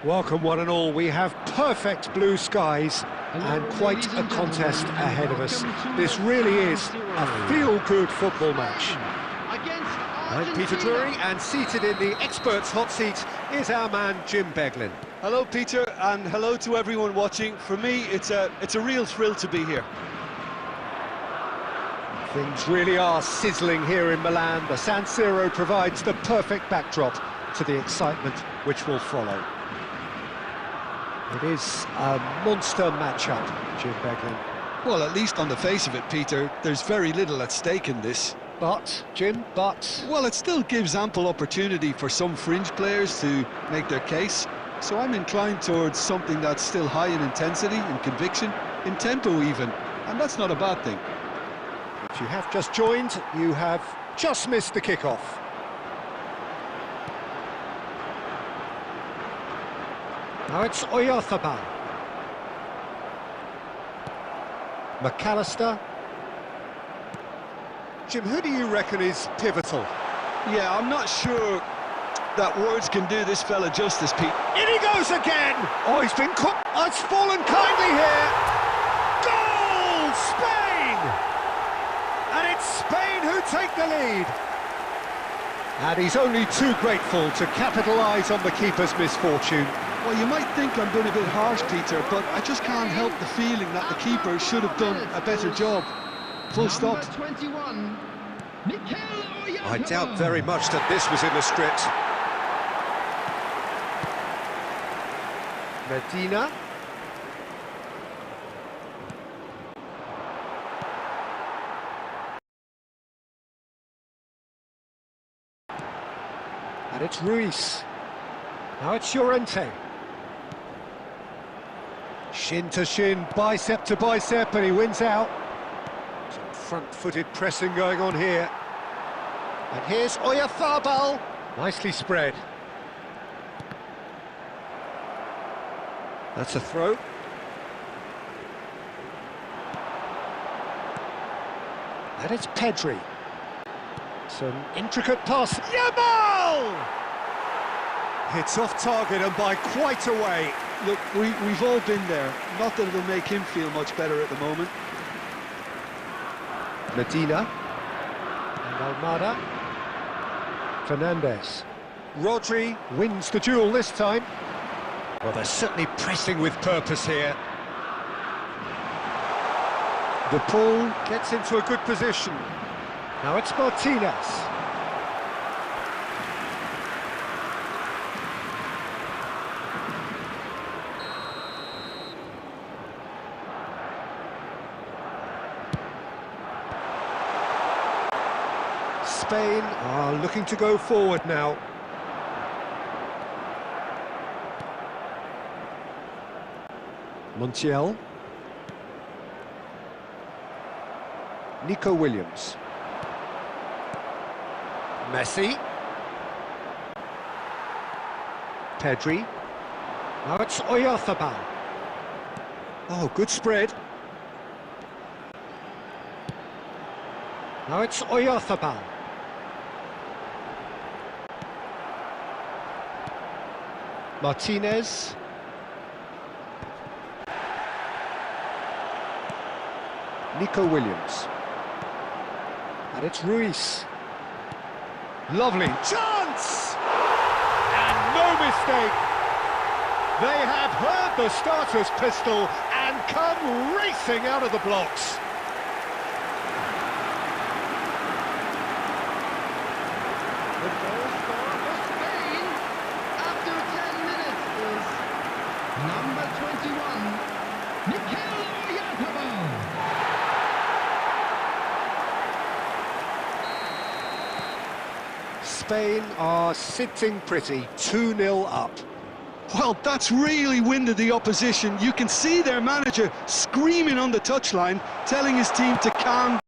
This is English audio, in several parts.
Welcome one and all, we have perfect blue skies and quite a contest ahead of us. This really is a feel-good football match. I'm Peter Drury, and seated in the experts' hot seat is our man Jim Beglin. Hello Peter, and hello to everyone watching. For me, it's a real thrill to be here. Things really are sizzling here in Milan. The San Siro provides the perfect backdrop to the excitement which will follow. It is a monster matchup, Jim Beglin. Well, at least on the face of it, Peter, there's very little at stake in this. But, Jim, Well, it still gives ample opportunity for some fringe players to make their case. So I'm inclined towards something that's still high in intensity, in conviction, in tempo even. And that's not a bad thing. If you have just joined, you have just missed the kickoff. Now it's Oyarzabal. McAllister. Jim, who do you reckon is pivotal? Yeah, I'm not sure that words can do this fella justice, Pete. In he goes again! Oh, he's been caught. Oh, it's fallen kindly here. Goal! Spain! And it's Spain who take the lead. And he's only too grateful to capitalise on the keeper's misfortune. Well, you might think I'm being a bit harsh, Peter, but I just can't help the feeling that the keeper should have done a better job. Full stop. 21, I doubt very much that this was in the script. Medina. And it's Ruiz. Now it's Llorente. Shin to shin, bicep to bicep, and he wins out. Some front-footed pressing going on here. And here's Oyarzabal. Nicely spread. That's a throw. And it's Pedri. Some intricate pass. Yamal! It's off target and by quite a way. Look, we've all been there. Not that it'll make him feel much better at the moment. Medina. And Almada. Fernandez. Rodri wins the duel this time. Well, they're certainly pressing with purpose here. De Paul gets into a good position. Now it's Martinez. Spain are looking to go forward now. Montiel. Nico Williams. Messi. Pedri. Now it's Oyarzabal. Oh, good spread. Now it's Oyarzabal. Martinez. Nico Williams. And it's Ruiz. Lovely chance! And no mistake! They have heard the starter's pistol and come racing out of the blocks. The goal scorer for Spain after 10 minutes is number 21, Oyarzabal. Spain are sitting pretty, 2-0 up. Well, that's really winded the opposition. You can see their manager screaming on the touchline, telling his team to calm.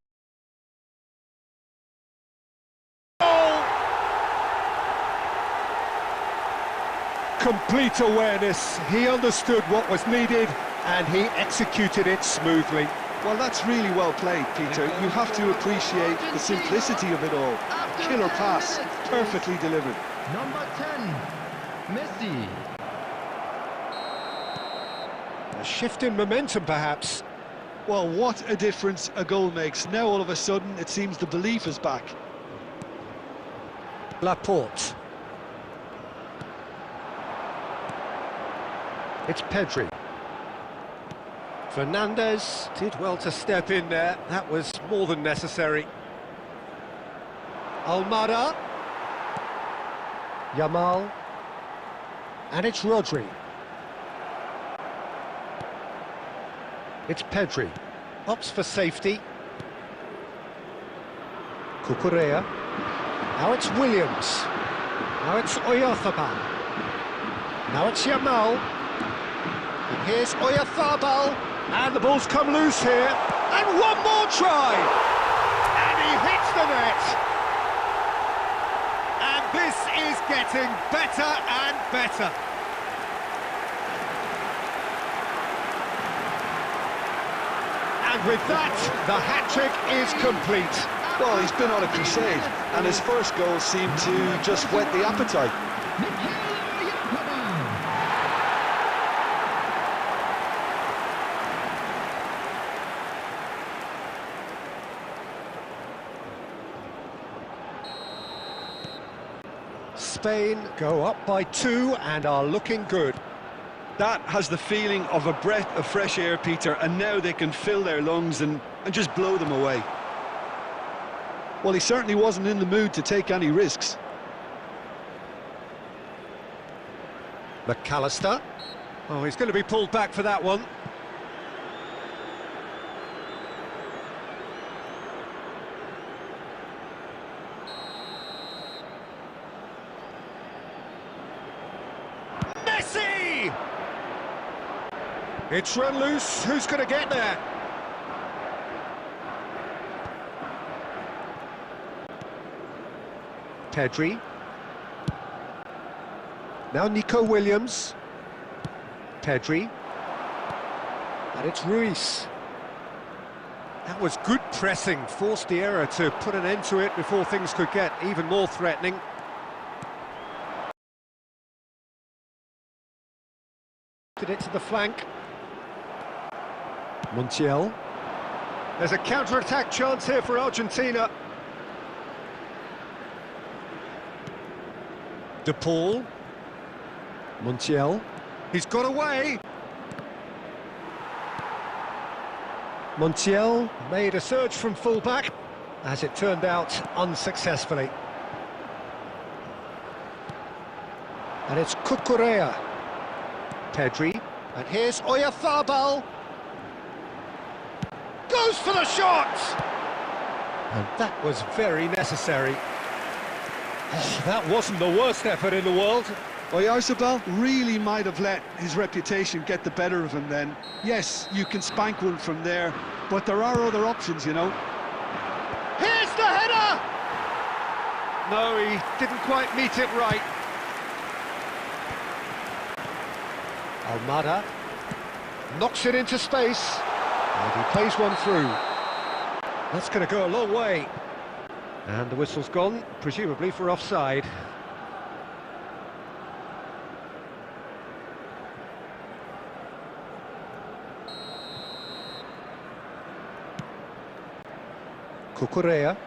Complete awareness, he understood what was needed and he executed it smoothly. Well, that's really well played, Peter. You have to appreciate the simplicity of it all. Killer pass, perfectly delivered. Number 10, Messi. A shift in momentum, perhaps. Well, what a difference a goal makes. Now, all of a sudden, it seems the belief is back. Laporte. It's Pedri. Fernandez did well to step in there. That was more than necessary. Almada. Yamal. And it's Rodri. It's Pedri. Opts for safety. Cucurella. Now it's Williams. Now it's Oyarzabal. Now it's Yamal. And here's Oyarzabal. And the ball's come loose here. And one more try! And he hits the net! And this is getting better and better. And with that, the hat-trick is complete. Well, he's been on a crusade, and his first goal seemed to just whet the appetite. Spain go up by 2 and are looking good. That has the feeling of a breath of fresh air, Peter, and now they can fill their lungs and just blow them away. Well, he certainly wasn't in the mood to take any risks. McAllister. Oh, he's going to be pulled back for that one. It's run loose. Who's going to get there? Pedri. Now Nico Williams. Pedri. And it's Ruiz. That was good pressing, forced the error to put an end to it before things could get even more threatening. Did it to the flank. Montiel. There's a counter-attack chance here for Argentina. De Paul. Montiel. He's got away. Montiel made a surge from full-back, as it turned out, unsuccessfully. And it's Cucurella. Pedri. And here's Oyarzabal. Goes for the shot! And that was very necessary. Oh, that wasn't the worst effort in the world. Oyarzabal really might have let his reputation get the better of him then. Yes, you can spank one from there, but there are other options, you know. Here's the header! No, he didn't quite meet it right. Almada knocks it into space, and he plays one through. That's going to go a long way. And the whistle's gone, presumably for offside. Cucurella.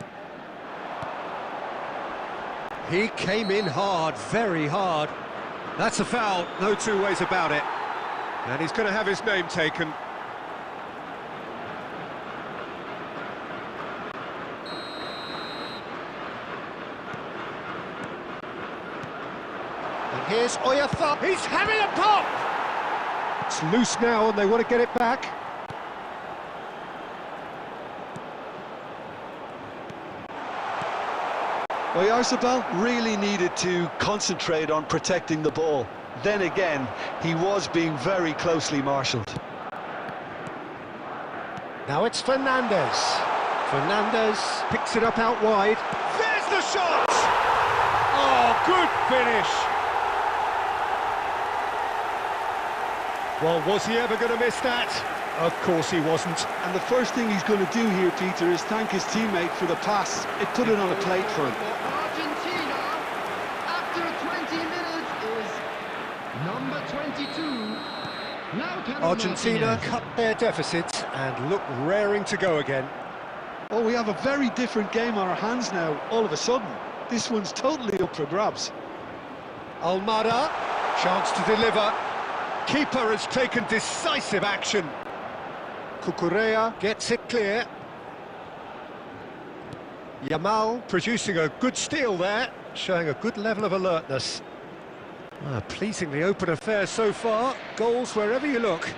He came in hard, very hard. That's a foul, no two ways about it. And he's going to have his name taken. And here's Oyarzabal. He's having a pop! It's loose now and they want to get it back. Oyarzabal really needed to concentrate on protecting the ball. Then again, he was being very closely marshalled. Now it's Fernandez. Fernandez picks it up out wide. There's the shot! Oh, good finish! Well, was he ever going to miss that? Of course he wasn't. And the first thing he's going to do here, Peter, is thank his teammate for the pass. It put it on a plate for him. Argentina, after 20 minutes, is number 22. Now Carlos Argentina Martinez. cut their deficit and look raring to go again. Oh, we have a very different game on our hands now, all of a sudden. This one's totally up for grabs. Almada, chance to deliver. Keeper has taken decisive action. Cucurella gets it clear. Yamal producing a good steal there, showing a good level of alertness. Pleasingly open affair so far, goals wherever you look.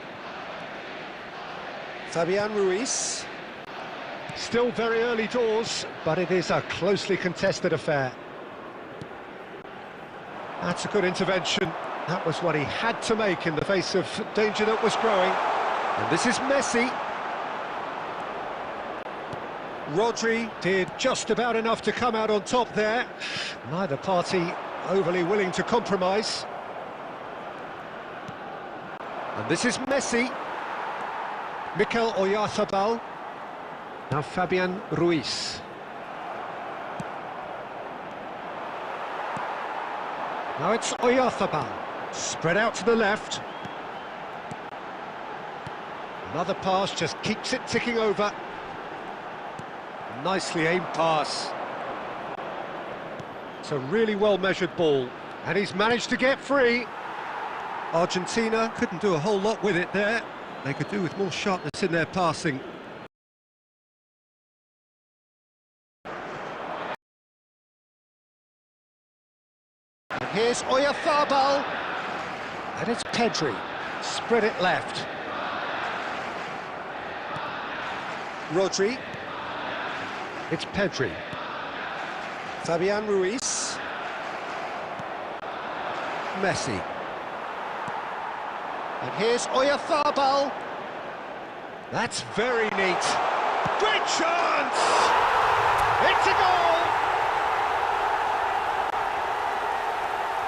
Fabian Ruiz. Still very early doors, but it is a closely contested affair. That's a good intervention. That was what he had to make in the face of danger that was growing. And this is Messi. Rodri did just about enough to come out on top there. Neither party overly willing to compromise. And this is Messi. Mikel Oyarzabal. Now Fabian Ruiz. Now it's Oyarzabal. Spread out to the left. Another pass just keeps it ticking over. Nicely aimed pass. It's a really well-measured ball. And he's managed to get free. Argentina couldn't do a whole lot with it there. They could do with more sharpness in their passing. And here's Oyarzabal. And it's Pedri. Spread it left. Rodri. It's Pedri. Fabian Ruiz. Messi. And here's Oyarzabal. That's very neat. Great chance! It's a goal!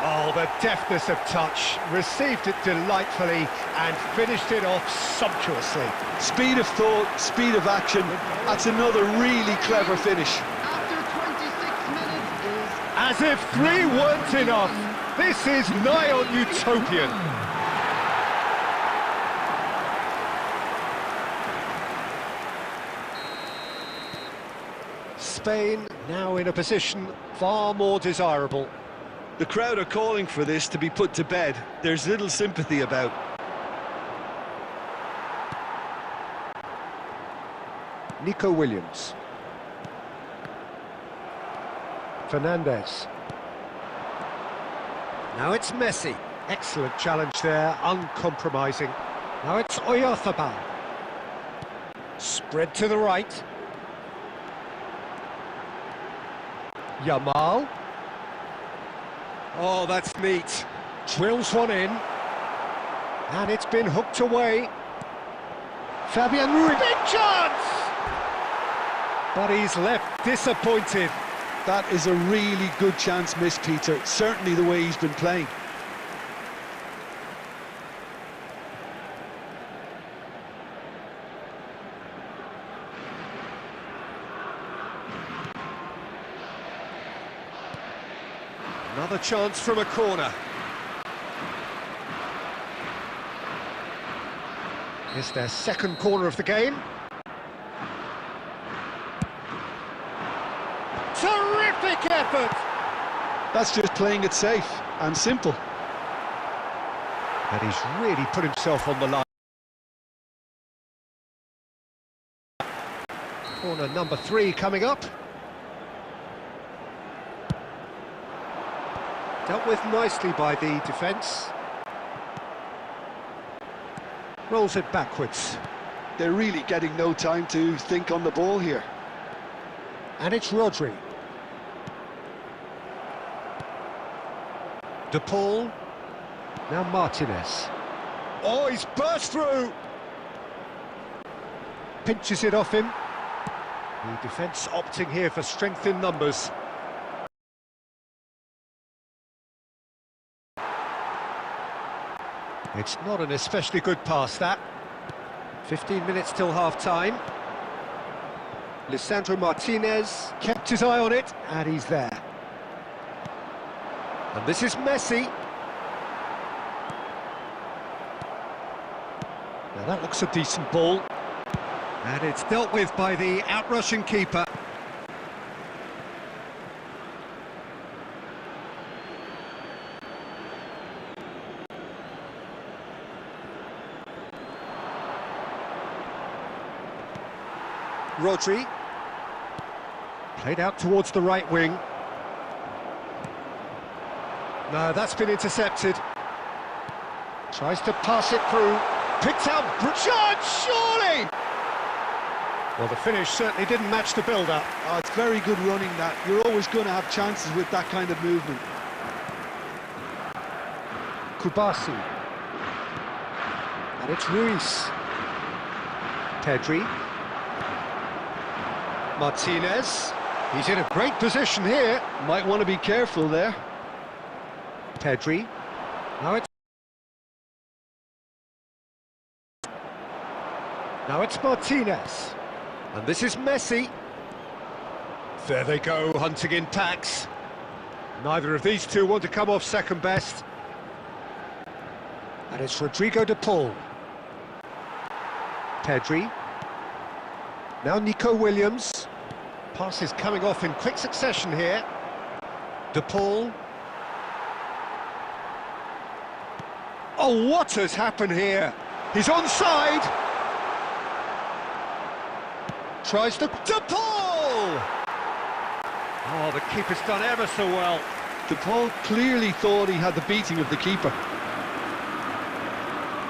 Oh, the deftness of touch. Received it delightfully and finished it off sumptuously. Speed of thought, speed of action. That's another really clever finish. After 26 minutes is... As if 3 weren't enough. This is nigh on utopian. Spain now in a position far more desirable. The crowd are calling for this to be put to bed. There's little sympathy about. Nico Williams. Fernandez. Now it's Messi. Excellent challenge there, uncompromising. Now it's Oyarzabal. Spread to the right. Yamal. Oh, that's neat. Drills one in. And it's been hooked away. Fabian Ruiz. Big chance! But he's left disappointed. That is a really good chance missed, Peter. Certainly the way he's been playing. Another chance from a corner. It's their second corner of the game. Terrific effort! That's just playing it safe and simple. And he's really put himself on the line. Corner number 3 coming up. Dealt with nicely by the defence. Rolls it backwards. They're really getting no time to think on the ball here. And it's Rodri. De Paul. Now Martinez. Oh, he's burst through! Pinches it off him. The defence opting here for strength in numbers. It's not an especially good pass, that. 15 minutes till half-time. Lisandro Martinez kept his eye on it, and he's there. And this is Messi. Now that looks a decent ball. And it's dealt with by the out-rushing keeper. Rodri. Played out towards the right wing. No, that's been intercepted. Tries to pass it through. Picked out Chance, surely! Well, the finish certainly didn't match the build-up. Oh, it's very good running, that. You're always going to have chances with that kind of movement. Kubasi. And it's Ruiz. Pedri. Martinez. He's in a great position here. Might want to be careful there. Pedri. Now it's Martinez. And this is Messi. There they go, hunting in packs. Neither of these two want to come off second best. And it's Rodrigo de Paul. Pedri. Now Nico Williams. Passes coming off in quick succession here. De Paul. Oh, what has happened here? He's onside. Tries to... De Paul! Oh, the keeper's done ever so well. De Paul clearly thought he had the beating of the keeper.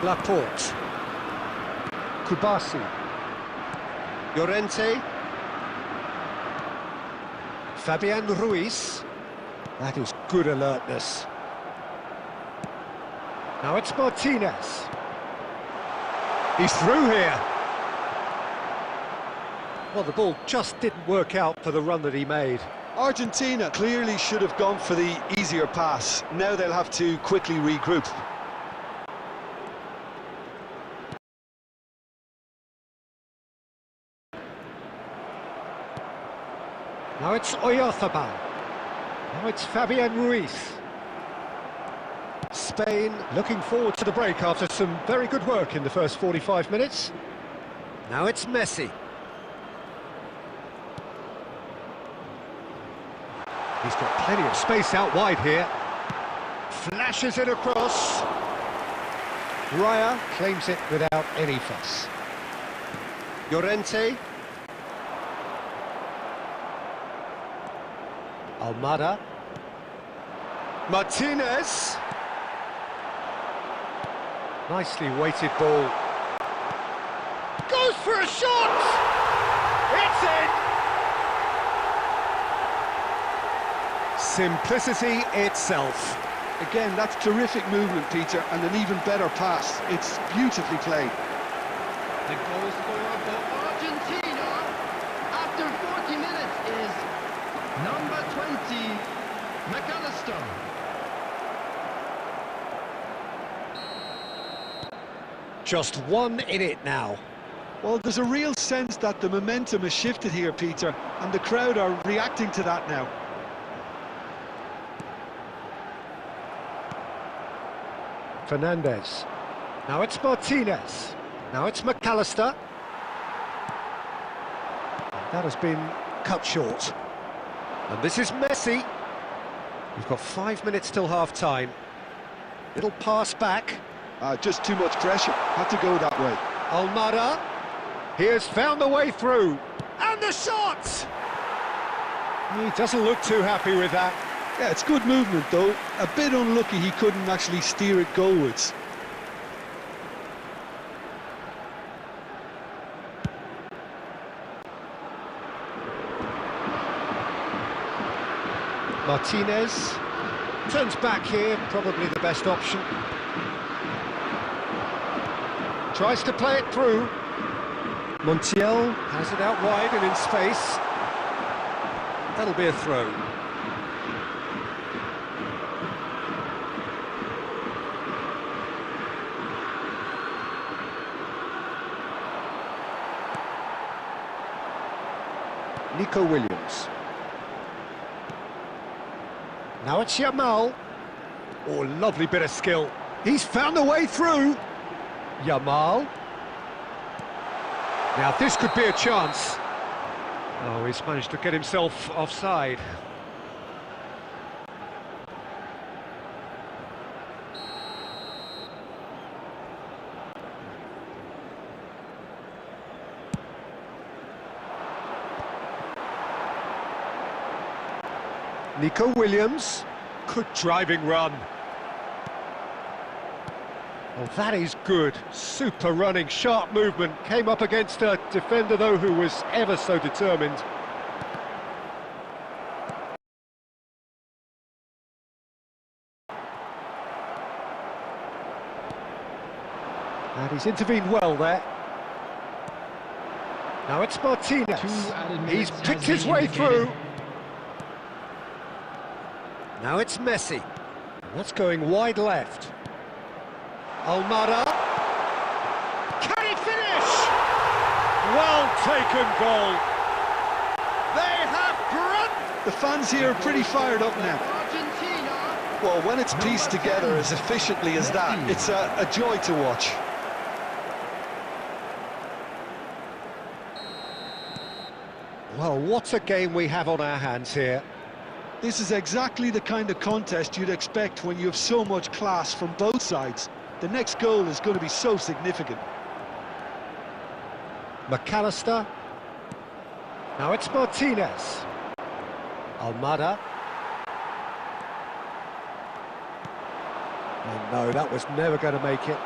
Laporte. Kubasi. Llorente. Fabian Ruiz. That is good alertness. Now it's Martinez. He's through here. Well, the ball just didn't work out for the run that he made. Argentina clearly should have gone for the easier pass. Now they'll have to quickly regroup. Now it's Oyarzabal. Now it's Fabian Ruiz. Spain looking forward to the break after some very good work in the first 45 minutes. Now it's Messi. He's got plenty of space out wide here. Flashes it across. Raya claims it without any fuss. Llorente. Almada. Martinez. Nicely weighted ball. Goes for a shot! It's in! Simplicity itself. Again, that's terrific movement, Peter, and an even better pass. It's beautifully played. The goal scorer for Argentina after 40 minutes is number 20, McAllister. Just one in it now. Well, there's a real sense that the momentum has shifted here, Peter, and the crowd are reacting to that now. Fernandez. Now it's Martinez. Now it's McAllister. That has been cut short. And this is Messi. We've got 5 minutes till half-time. Little pass back. Just too much pressure. Had to go that way. Almada. He has found the way through. And the shot! He doesn't look too happy with that. Yeah, it's good movement, though. A bit unlucky he couldn't actually steer it goalwards. Martinez turns back here, probably the best option. Tries to play it through. Montiel has it out wide and in space. That'll be a throw. Nico Williams. Now it's Yamal. Oh, lovely bit of skill. He's found a way through. Yamal. Now this could be a chance. Oh, he's managed to get himself offside. Nico Williams. Good driving run. Oh, that is good. Super running, sharp movement. Came up against a defender, though, who was ever so determined. And he's intervened well there. Now it's Martinez. He's picked his way through. Now it's Messi. That's going wide left. Almada. Can he finish? Well taken goal. They have run. The fans here are pretty fired up now. Argentina. Well, when it's pieced together as efficiently as that, it's a joy to watch. Well, what a game we have on our hands here. This is exactly the kind of contest you'd expect when you have so much class from both sides. The next goal is going to be so significant. McAllister. Now it's Martinez. Almada. Oh no, that was never going to make it.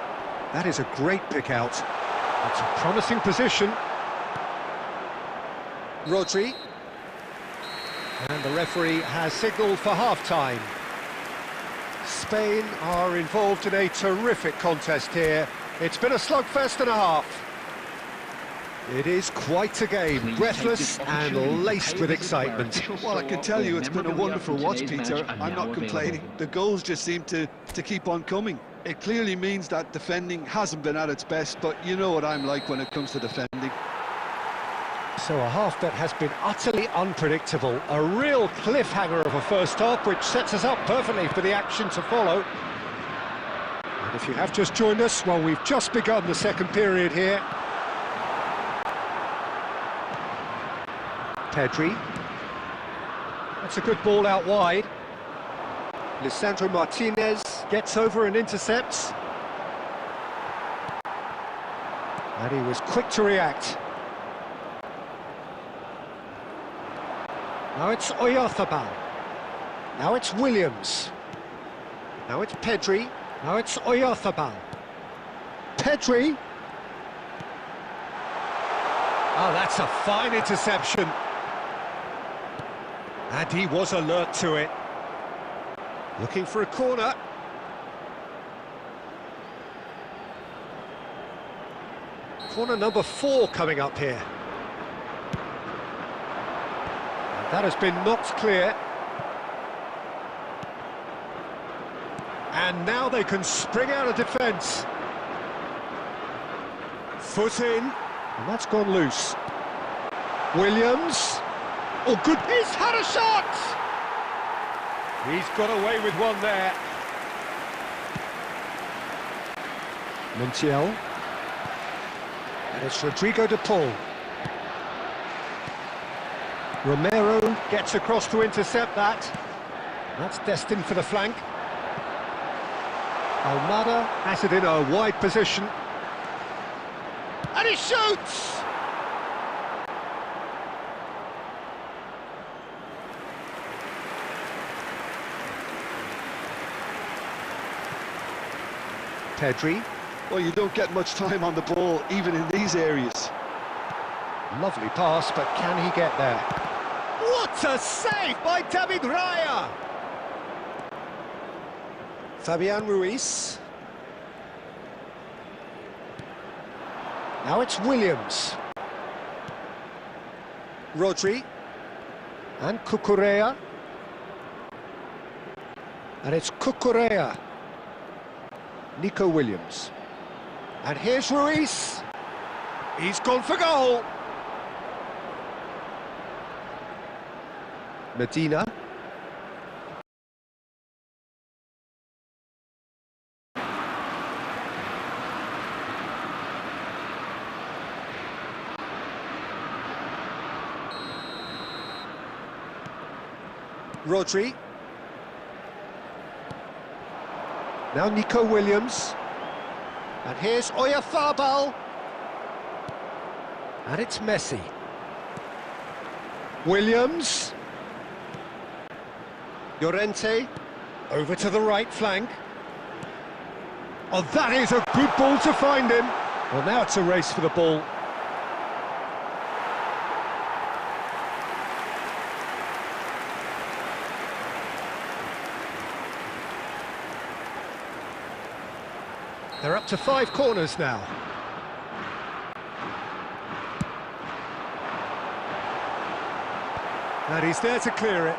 That is a great pick out. It's a promising position. Rodri. And the referee has signalled for half-time. Spain are involved in a terrific contest here. It's been a slugfest and a half. It is quite a game, breathless and laced with excitement. Well, I can tell you it's been a wonderful watch, Peter. I'm not complaining. The goals just seem to keep on coming. It clearly means that defending hasn't been at its best, but you know what I'm like when it comes to defending. So a half that has been utterly unpredictable, a real cliffhanger of a first half, which sets us up perfectly for the action to follow. And if you have just joined us, well, we've just begun the second period here. Pedri. That's a good ball out wide. Lisandro Martinez gets over and intercepts. And he was quick to react. Now it's Oyarzabal. Now it's Williams. Now it's Pedri. Now it's Oyarzabal. Pedri. Oh, that's a fine interception. And he was alert to it. Looking for a corner. Corner number 4 coming up here. And that has been knocked clear. And now they can spring out of defence. Foot in. And that's gone loose. Williams. Oh, good. He's had a shot! He's got away with one there. Montiel. And it's Rodrigo de Paul. Romero gets across to intercept that. That's destined for the flank. Almada has it in a wide position. And he shoots! Pedri. Well, you don't get much time on the ball, even in these areas. Lovely pass, but can he get there? What a save by David Raya! Fabian Ruiz. Now it's Williams. Rodri. And Cucurella. And it's Cucurella. Nico Williams. And here's Ruiz. He's gone for goal. Medina. Rodri. Now Nico Williams. And here's Oyarzabal. And it's Messi. Williams. Llorente. Over to the right flank. Oh, that is a good ball to find him. Well, now it's a race for the ball. They're up to 5 corners now. And he's there to clear it.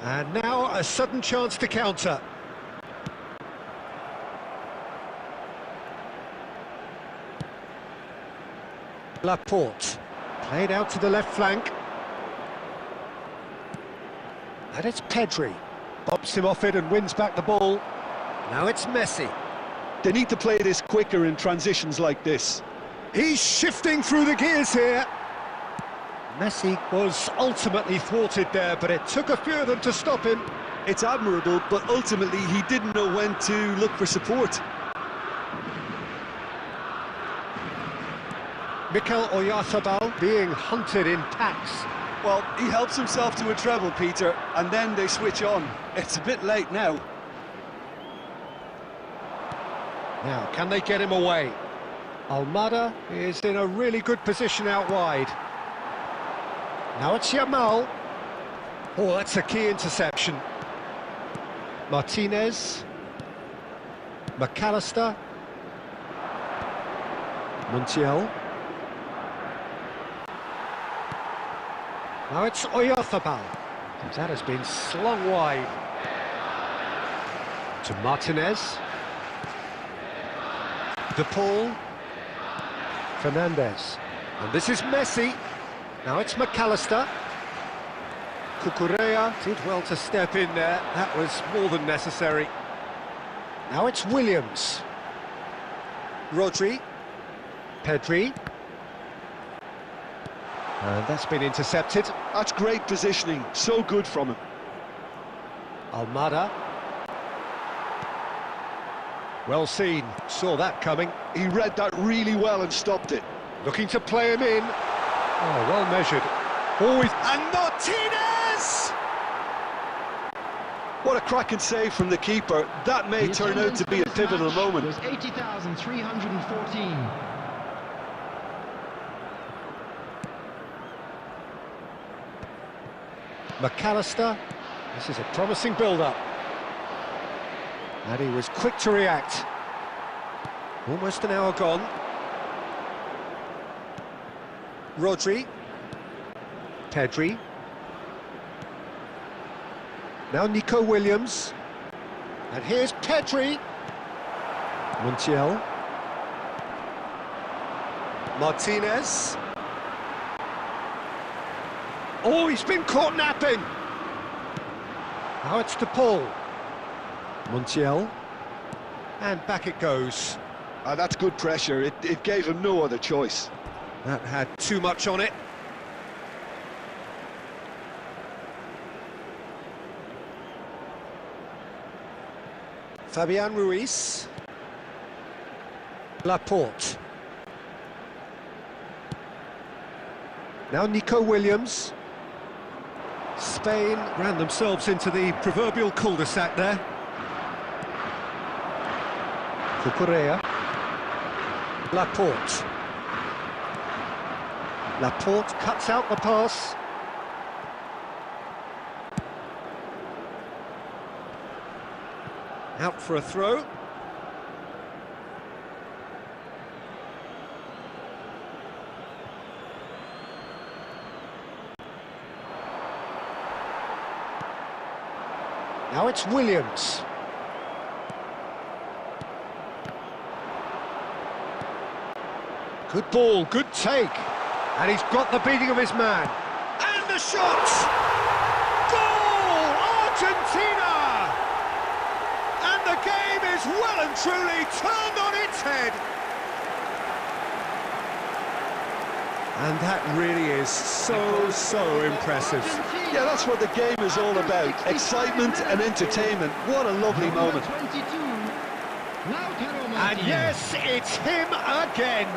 And now a sudden chance to counter. Laporte. Played out to the left flank. And it's Pedri. Bobs him off it and wins back the ball. Now it's Messi. They need to play this quicker in transitions like this. He's shifting through the gears here. Messi was ultimately thwarted there, but it took a few of them to stop him. It's admirable, but ultimately he didn't know when to look for support. Mikel Oyarzabal being hunted in packs. Well, he helps himself to a treble, Peter, and then they switch on. It's a bit late now. Now, can they get him away? Almada is in a really good position out wide. Now it's Yamal. Oh, that's a key interception. Martinez. McAllister. Montiel. Now it's Oyarzabal. That has been slung wide. To Martinez. De Paul. Fernandez. And this is Messi. Now it's McAllister. Cucurella did well to step in there. That was more than necessary. Now it's Williams. Rodri. Pedri. And that's been intercepted. That's great positioning, so good from him. Almada. Well seen, saw that coming. He read that really well and stopped it. Looking to play him in. Oh, well measured. Always. And Martinez! What a cracking save from the keeper. That may turn out to be a pivotal moment. Was 80,314. McAllister. This is a promising build-up. And he was quick to react. Almost an hour gone. Rodri. Pedri. Now Nico Williams. And here's Pedri. Montiel. Martinez. Oh, he's been caught napping. Now it's De Paul. Montiel. And back it goes. That's good pressure. It gave him no other choice. That had too much on it. Fabian Ruiz. Laporte. Now Nico Williams. Spain ran themselves into the proverbial cul-de-sac there. Cucurella. Laporte. Laporte cuts out the pass. Out for a throw. Now it's Williams. Good ball, good take. And he's got the beating of his man. And the shot! Goal! Argentina! And the game is well and truly turned on its head. And that really is so impressive. Yeah, that's what the game is all about. Excitement and entertainment. What a lovely moment. And yes, it's him again.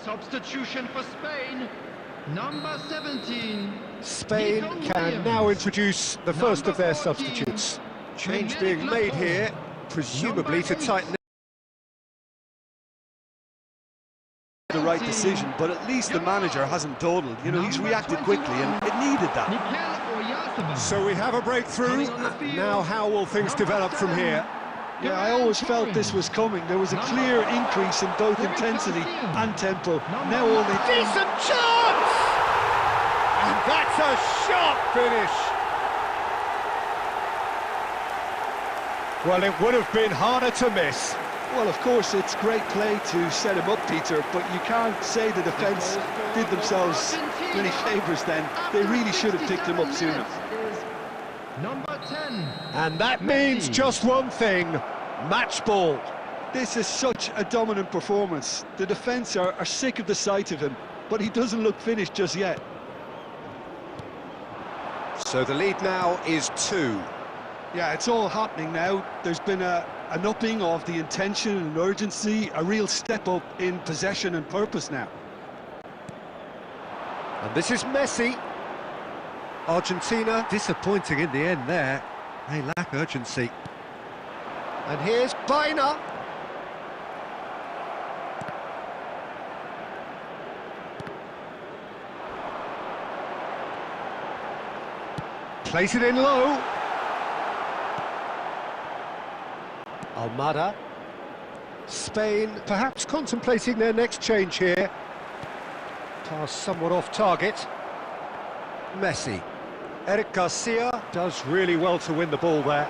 Substitution for Spain, number 17. Spain can now introduce the first of their substitutes. Change being made here, presumably to tighten the right decision, but at least the manager hasn't dawdled. You know, he's reacted quickly, and it needed that. So we have a breakthrough. Now how will things develop from here? Yeah, I always felt this was coming. There was a clear increase in both intensity and tempo. Now only... Decent chance! And that's a sharp finish. Well, it would have been harder to miss. Well, of course, it's great play to set him up, Peter, but you can't say the defence did themselves many favours then. They really should have picked him up sooner. Number 10. And that means just one thing, match ball. This is such a dominant performance. The defence are sick of the sight of him, but he doesn't look finished just yet. So the lead now is 2. Yeah, it's all happening now. There's been an upping of the intention and urgency, a real step up in possession and purpose now. And this is Messi. Argentina disappointing in the end there. They lack urgency. And here's Baina. Place it in low. Almada. Spain perhaps contemplating their next change here. Pass somewhat off target. Messi. Eric Garcia does really well to win the ball there.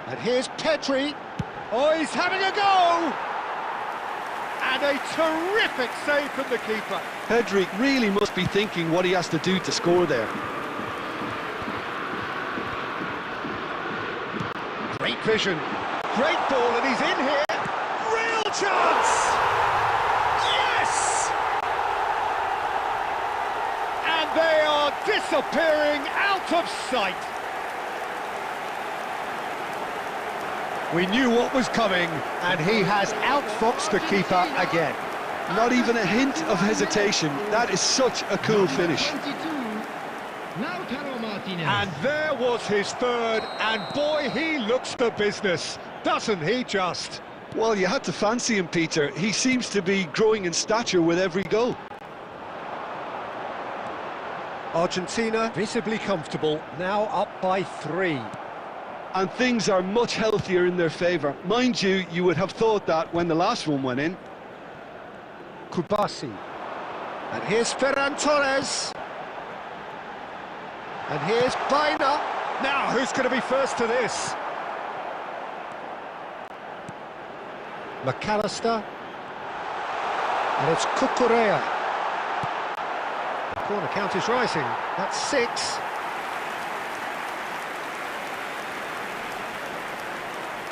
And here's Pedri. Oh, he's having a go! And a terrific save from the keeper. Pedri really must be thinking what he has to do to score there. Great vision. Great ball, and he's in here. Real chance! Yes! And they are disappearing out of sight. We knew what was coming, and he has outfoxed the keeper again. Not even a hint of hesitation. That is such a cool finish. And there was his third, and boy, he looks the business, doesn't he just? Well, you had to fancy him, Peter. He seems to be growing in stature with every goal. Argentina visibly comfortable, now up by 3. And things are much healthier in their favour. Mind you, you would have thought that when the last one went in. Kubasi. And here's Ferran Torres. And here's Baina. Now, who's going to be first to this? McAllister. And it's Cucurella. Corner count is rising. That's 6.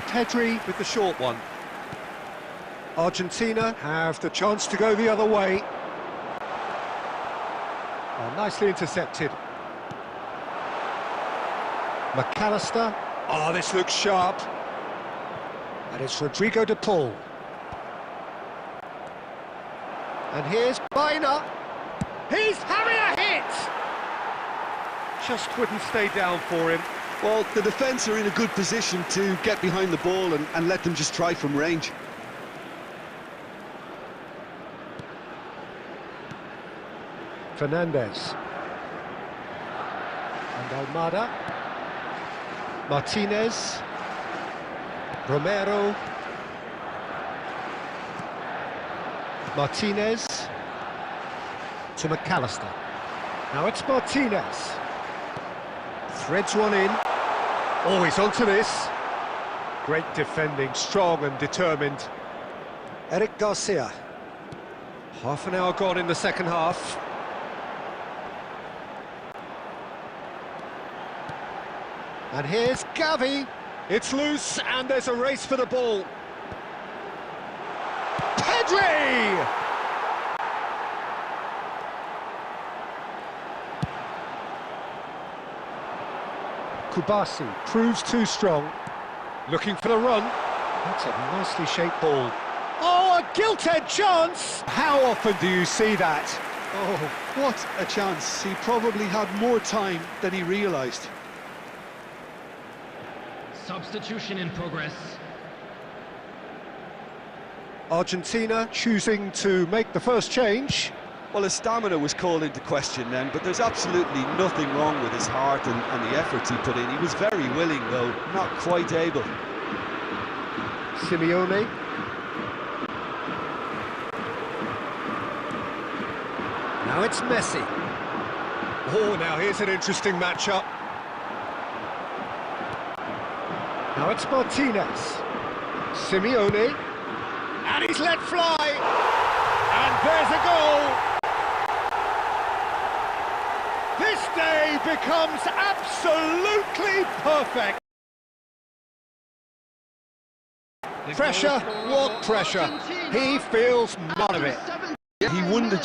Pedri with the short one. Argentina have the chance to go the other way. Oh, nicely intercepted. McAllister. Oh, this looks sharp. And it's Rodrigo de Paul. And here's Baina. He's having a hit! Just wouldn't stay down for him. Well, the defence are in a good position to get behind the ball and let them just try from range. Fernandez. And Almada. Martinez. Romero. Martinez. To McAllister. Now it's Martinez. Threads one in. Oh, he's onto this. Great defending, strong and determined. Eric Garcia. Half an hour gone in the second half. And here's Gavi. It's loose and there's a race for the ball. Pedri! Kubasi proves too strong. Looking for the run. That's a nicely shaped ball. Oh, a gilt-edged chance! How often do you see that? Oh, what a chance. He probably had more time than he realised. Substitution in progress. Argentina choosing to make the first change. Well, his stamina was called into question then, but there's absolutely nothing wrong with his heart and the efforts he put in. He was very willing, though, not quite able. Simeone. Now it's Messi. Oh, now here's an interesting matchup. Now it's Martinez. Simeone. And he's let fly. And there's a goal. This day becomes absolutely perfect. Pressure, what pressure? He feels none of it. He won the